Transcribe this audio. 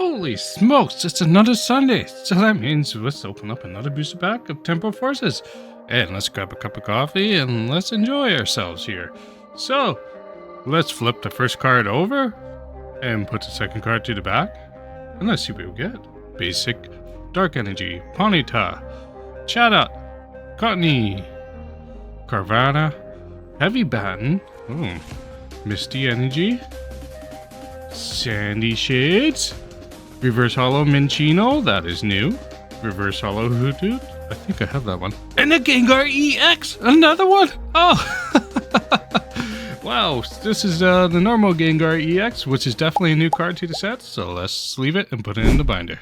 Holy smokes, it's another Sunday. So that means let's open up another booster pack of Temporal Forces. And let's grab a cup of coffee and let's enjoy ourselves here. So, let's flip the first card over and put the second card to the back. And let's see what we get. Basic, Dark Energy, Ponyta, Chatot, Cottony, Carvana, Heavy Baton, Misty Energy, Sandy Shades, Reverse Hollow Minchino, that is new. Reverse Hollow Hoothoot, I think I have that one. And a Gengar EX, another one! Oh! Wow, this is the normal Gengar EX, which is definitely a new card to the set, so let's sleeve it and put it in the binder.